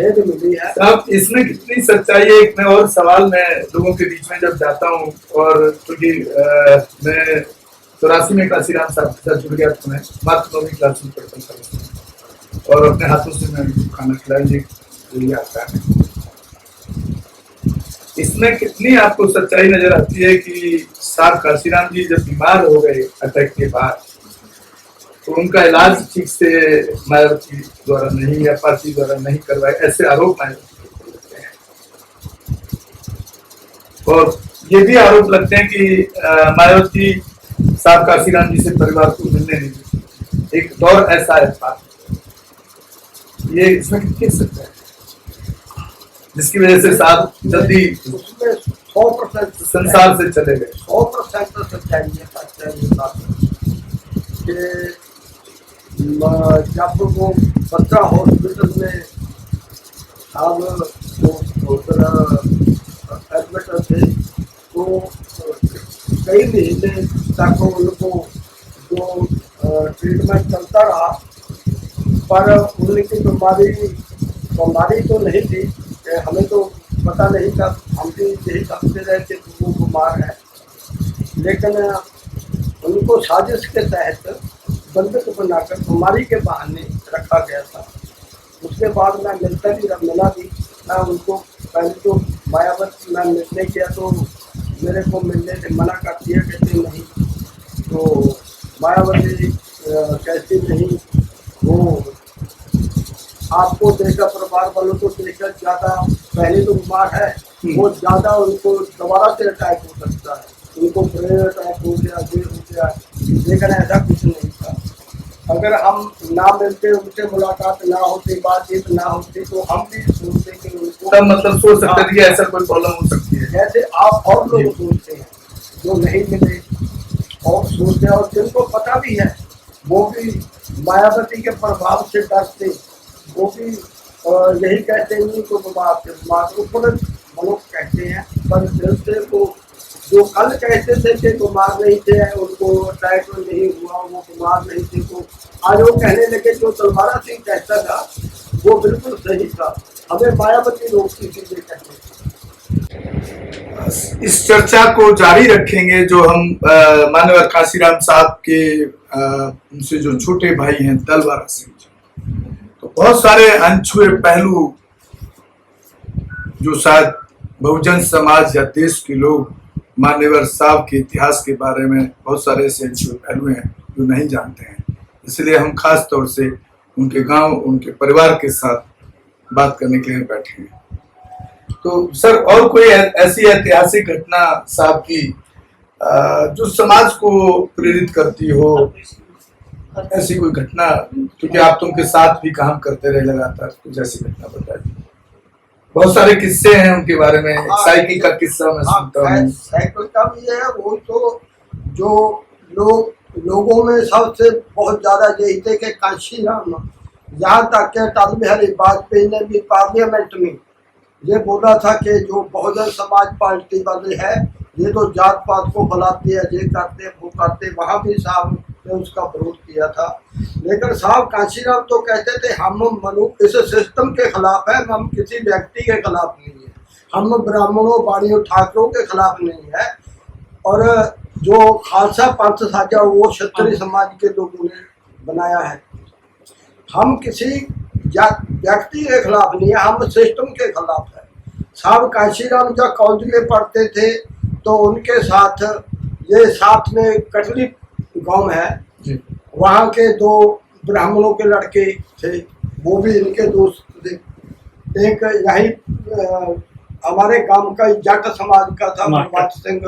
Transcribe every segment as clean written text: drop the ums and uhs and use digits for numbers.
खेद मिली है। साहब इसमें कितनी सच्चाई है? एक मैं और सवाल मैं लोगों के बीच में जब जाता हूँ, और क्योंकि मैं 84 में काशीराम साहब के साथ जुड़ गया था, मैं मात्र 9वीं क्लास में पढ़ता था, और अपने हाथों से मैं खाना खिलाया आता है। इसमें कितनी आपको सच्चाई नजर आती है कि साहब काशीराम जी जब बीमार हो गए अटैक के बाद, तो उनका इलाज ठीक से मायावती द्वारा नहीं या पार्टी द्वारा नहीं करवाए, ऐसे आरोप मायावती लगते हैं। और ये भी आरोप लगते हैं कि मायावती साहब काशीराम जी से परिवार को मिलने नहीं देती। एक दौर ऐसा है था, ये इसमें कितनी सच्चाई है जिसकी वजह से साहब जल्दी 100% संसार से चले गए? 100% सच्चाई है कि जब वो बच्चा हॉस्पिटल में साहब एडमिट थे, तो कई महीने तक उनको जो ट्रीटमेंट चलता रहा, पर उनकी बीमारी तो नहीं थी, हमें तो पता नहीं था, हम भी यही समझते रहे थे कि वो बीमार है। लेकिन उनको साजिश के तहत बंधक बनाकर बीमारी के बहाने रखा गया था। उसके बाद मैं मिला भी, मैं उनको पहले तो मायावती मैं मिलने गया तो मेरे को मिलने से मना कर दिया, कहते नहीं, तो मायावती कहती नहीं, वो आपको देखकर परिवार वालों को देखकर ज़्यादा, पहले तो बीमार है, वो ज़्यादा उनको दोबारा से अटैक हो सकता है, उनको ब्रेन अटैक हो गया, ये हो गया, लेकिन ऐसा कुछ नहीं था। अगर हम ना मिलते, उनसे मुलाकात ना होती, बातचीत ना होती, तो हम भी सोचते कि उनको तब मतलब सोच सकते थे कि ऐसा कोई प्रॉब्लम हो सकती है, जैसे आप और लोग सोचते हैं जो नहीं मिले और सोचते हैं, और जिनको पता भी है वो भी मायावती के प्रभाव से डरते, वो भी यही कहते हैं तो बीमार लोग कहते हैं, पर दिल से वो जो कल कहते थे कि बीमार नहीं थे, उनको अटैक नहीं हुआ, वो बीमार नहीं थे, तो आज वो कहने लगे जो तलवारा सिंह कहता था वो बिल्कुल सही था, हमें मायावती लोग इसीलिए कहते थे। इस चर्चा को जारी रखेंगे जो हम माननीय काशीराम साहब के उनसे जो छोटे भाई हैं तलवारा सिंह, तो बहुत सारे अनछुए पहलू जो शायद बहुजन समाज या देश के लोग मान्यवर साहब के इतिहास के बारे में बहुत सारे ऐसे अनछुए पहलू हैं जो नहीं जानते हैं, इसलिए हम खास तौर से उनके गांव, उनके परिवार के साथ बात करने के लिए बैठे हैं। तो सर, और कोई ऐसी ऐतिहासिक घटना साहब की जो समाज को प्रेरित करती हो, ऐसी कोई घटना, क्योंकि आप तो उनके साथ भी काम करते रहे लगातार, कुछ ऐसी घटना बताइए। बहुत सारे किस्से हैं उनके बारे में, साइकिल का किस्सा मैं सुनता हूँ। साइकिल का भी है, वो तो जो लोगों में सबसे बहुत ज्यादा यही थे कि काशीराम, यहाँ तक के अटल बिहारी वाजपेयी ने भी पार्लियामेंट में ये बोला था कि जो बहुजन समाज पार्टी वाले है ये तो जात पात को फैलाती है, ये करते वो करते, वहाँ भी साहब ने उसका विरोध किया था। लेकिन साहब काशीराम तो कहते थे हम इस सिस्टम के खिलाफ है, हम किसी व्यक्ति के खिलाफ नहीं है, हम ब्राह्मणों बाड़ियों ठाकरों के खिलाफ नहीं है, और जो खालसा पंथ साझा वो क्षत्रिय समाज के लोगों ने बनाया है, हम किसी व्यक्ति के खिलाफ नहीं है, हम सिस्टम के खिलाफ है। साहब काशीराम जब कॉलेज में पढ़ते थे तो उनके साथ ये साथ में कटली गांव है, वहाँ के 2 ब्राह्मणों के लड़के थे, वो भी इनके दोस्त थे। एक यही हमारे गांव का जट समाज का था प्रभात सिंह,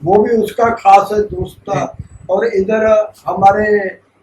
वो भी उसका खास दोस्त था। और इधर हमारे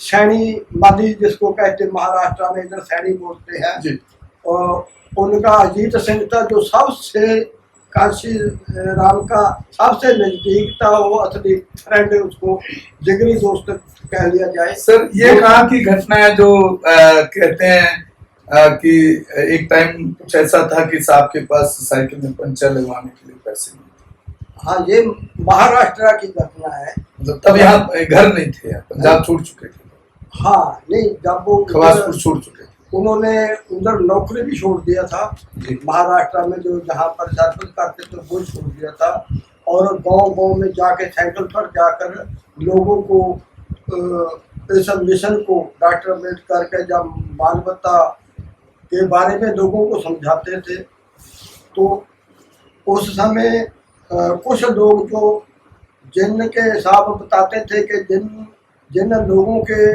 सैनी माली जिसको कहते महाराष्ट्र में इधर सैनी बोलते हैं, और उनका अजीत सिंह था जो सबसे काशीराम का सबसे नजदीक था, वो असली फ्रेंड, उसको जिगरी दोस्त कह लिया जाए। सर, ये कहाँ की घटना है जो कहते हैं कि एक टाइम कुछ ऐसा था कि साहब के पास साइकिल में पंचर लगवाने के लिए पैसे नहीं थे? हाँ, ये महाराष्ट्र की घटना है। तब यहाँ घर नहीं थे, पंजाब छोड़ चुके थे? हाँ, नहीं, जब वो खवासपुर छोड़ चुके थे। उन्होंने उधर नौकरी भी छोड़ दिया था, महाराष्ट्र में जो जहाँ पर सर्विस करते थे वो छोड़ दिया था, और गांव-गांव में जाके साइकिल पर जाकर लोगों को इस मिशन को डॉक्टर अम्बेडकर के जब मानवता के बारे में लोगों को समझाते थे, तो उस समय कुछ लोग जो जिनके हिसाब बताते थे कि जिन जिन लोगों के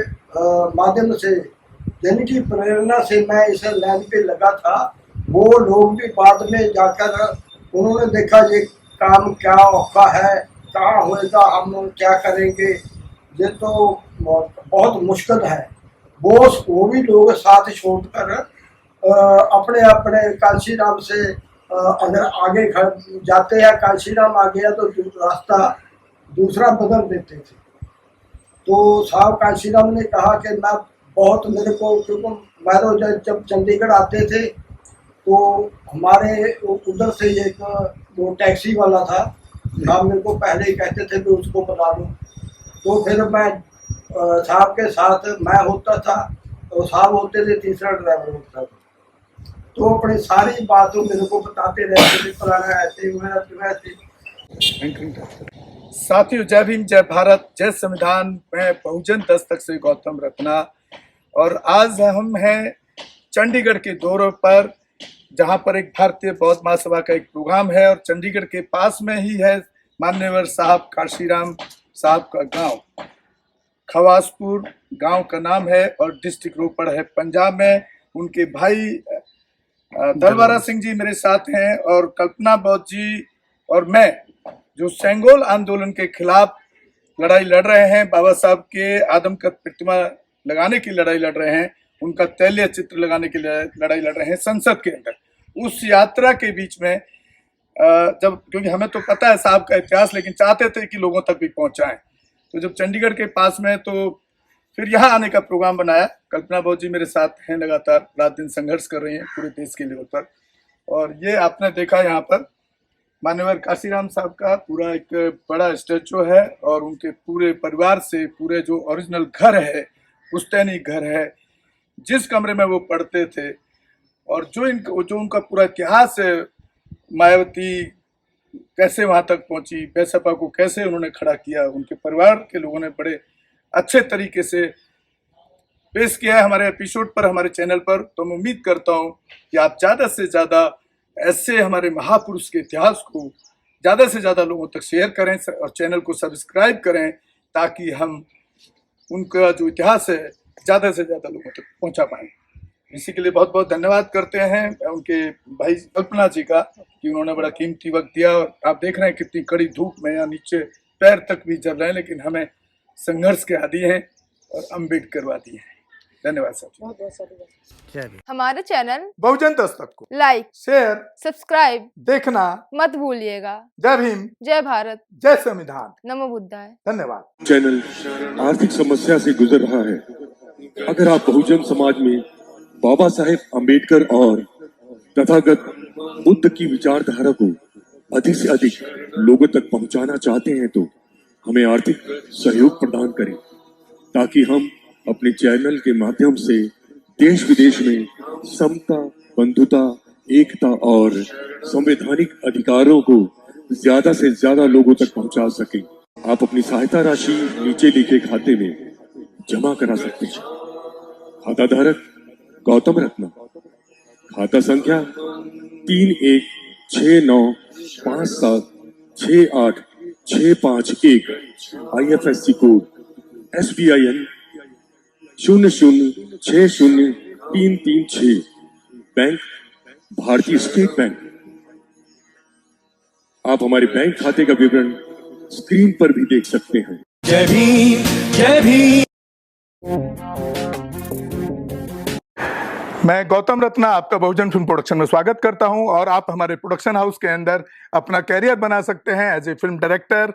माध्यम से, जिनकी प्रेरणा से मैं इस लाइन पे लगा था, वो लोग भी बाद में जाकर उन्होंने देखा ये काम क्या औखा है, कहाँ होएगा, हम क्या करेंगे, ये तो बहुत मुश्किल है। वो भी लोग साथ छोड़कर अपने अपने कांशीराम से अगर आगे जाते हैं, कांशीराम आ गया तो रास्ता दूसरा बदल देते थे। तो साहब कांशीराम ने कहा कि मैं बहुत, मेरे को क्योंकि मैं जब चंडीगढ़ आते थे तो हमारे उधर से एक वो टैक्सी वाला था, साहब मेरे को पहले ही कहते थे कि उसको बता दो, तो फिर मैं साहब के साथ मैं होता था, तो साहब होते थे, तीसरा ड्राइवर होता था, तो अपनी सारी बातों मेरे को बताते रहते थे, पुराना ऐसे वैसे। साथियों, जय भीम, जय भारत, जय संविधान। मैं बहुजन दस्तक से गौतम रत्ना, और आज हम हैं चंडीगढ़ के दौरे पर, जहां पर एक भारतीय बौद्ध महासभा का एक प्रोग्राम है, और चंडीगढ़ के पास में ही है मान्यवर साहब कांशीराम साहब का गांव। खवासपुर गांव का नाम है और डिस्ट्रिक्ट रोपड़ है, पंजाब में। उनके भाई दलवारा सिंह जी मेरे साथ हैं, और कल्पना बौद्ध जी और मैं, जो सेंगोल आंदोलन के खिलाफ लड़ाई लड़ रहे हैं, बाबा साहब के आदमकद प्रतिमा लगाने की लड़ाई लड़ रहे हैं, उनका तैलीय चित्र लगाने की लड़ाई लड़ रहे हैं संसद के अंदर। उस यात्रा के बीच में जब, क्योंकि हमें तो पता है साहब का इतिहास, लेकिन चाहते थे कि लोगों तक भी पहुंचाएं, तो जब चंडीगढ़ के पास में, तो फिर यहाँ आने का प्रोग्राम बनाया। कल्पना बौद्ध जी मेरे साथ हैं, लगातार रात दिन संघर्ष कर रही हैं पूरे देश के लेवल पर। और ये आपने देखा यहाँ पर मान्यवर कांशीराम साहब का पूरा एक बड़ा स्टैचू है, और उनके पूरे परिवार से, पूरे जो ओरिजिनल घर है, पुश्तैनी घर है, जिस कमरे में वो पढ़ते थे, और जो उनका पूरा इतिहास है, मायावती कैसे वहां तक पहुंची, बेसपा को कैसे उन्होंने खड़ा किया, उनके परिवार के लोगों ने बड़े अच्छे तरीके से पेश किया है हमारे एपिसोड पर, हमारे चैनल पर। तो मैं उम्मीद करता हूं कि आप ज़्यादा से ज़्यादा ऐसे हमारे महापुरुष के इतिहास को ज़्यादा से ज़्यादा लोगों तक शेयर करें, और चैनल को सब्सक्राइब करें, ताकि हम उनका जो इतिहास है ज़्यादा से ज़्यादा लोगों तक पहुंचा पाएँ। इसी के लिए बहुत बहुत धन्यवाद करते हैं उनके भाई कल्पना जी का, कि उन्होंने बड़ा कीमती वक्त दिया। और आप देख रहे हैं कितनी कड़ी धूप में, यहाँ नीचे पैर तक भी जल रहे हैं, लेकिन हमें संघर्ष के आदी हैं और अम्बेडकरवादी हैं। धन्यवाद साहब। हमारे चैनल बहुजन दस्तक को लाइक, शेयर, सब्सक्राइब देखना मत भूलिएगा। जय भीम, जय भारत, जय संविधान, नमो बुद्धाय। धन्यवाद। चैनल आर्थिक समस्या से गुजर रहा है। अगर आप बहुजन समाज में बाबा साहेब अम्बेडकर और तथागत बुद्ध की विचारधारा को अधिक से अधिक लोगों तक पहुंचाना चाहते हैं, तो हमें आर्थिक सहयोग प्रदान करें, ताकि हम अपने चैनल के माध्यम से देश विदेश में समता, बंधुता, एकता और संवैधानिक अधिकारों को ज्यादा से ज्यादा लोगों तक पहुंचा सकें। आप अपनी सहायता राशि नीचे लिखे खाते में जमा करा सकते हैं। खाता धारक गौतम रत्ना, खाता संख्या 316957686551, IFSC कोड SBIN 0060336, बैंक भारतीय स्टेट बैंक। आप हमारे बैंक खाते का विवरण स्क्रीन पर भी देख सकते हैं। जय भीम, जय भीम। मैं गौतम रत्ना आपका बहुजन फिल्म प्रोडक्शन में स्वागत करता हूं, और आप हमारे प्रोडक्शन हाउस के अंदर अपना कैरियर बना सकते हैं as a film director,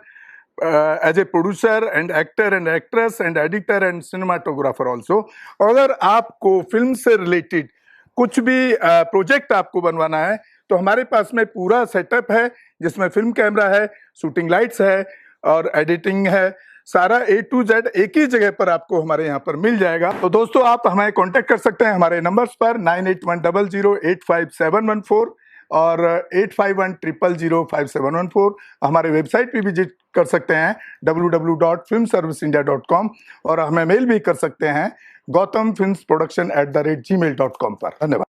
as a producer and actor and actress and editor and cinematographer also. अगर आपको फिल्म से रिलेटेड कुछ भी प्रोजेक्ट आपको बनवाना है, तो हमारे पास में पूरा सेटअप है, जिसमें फिल्म कैमरा है, शूटिंग लाइट्स है और एडिटिंग है, सारा A to Z एक ही जगह पर आपको हमारे यहाँ पर मिल जाएगा। तो दोस्तों आप हमें कांटेक्ट कर सकते हैं हमारे नंबर्स पर 9810085714 और 8510005714। हमारे वेबसाइट पे विजिट कर सकते हैं www.filmserviceindia.com और हमें मेल भी कर सकते हैं gautamfilmsproduction@gmail.com पर। धन्यवाद।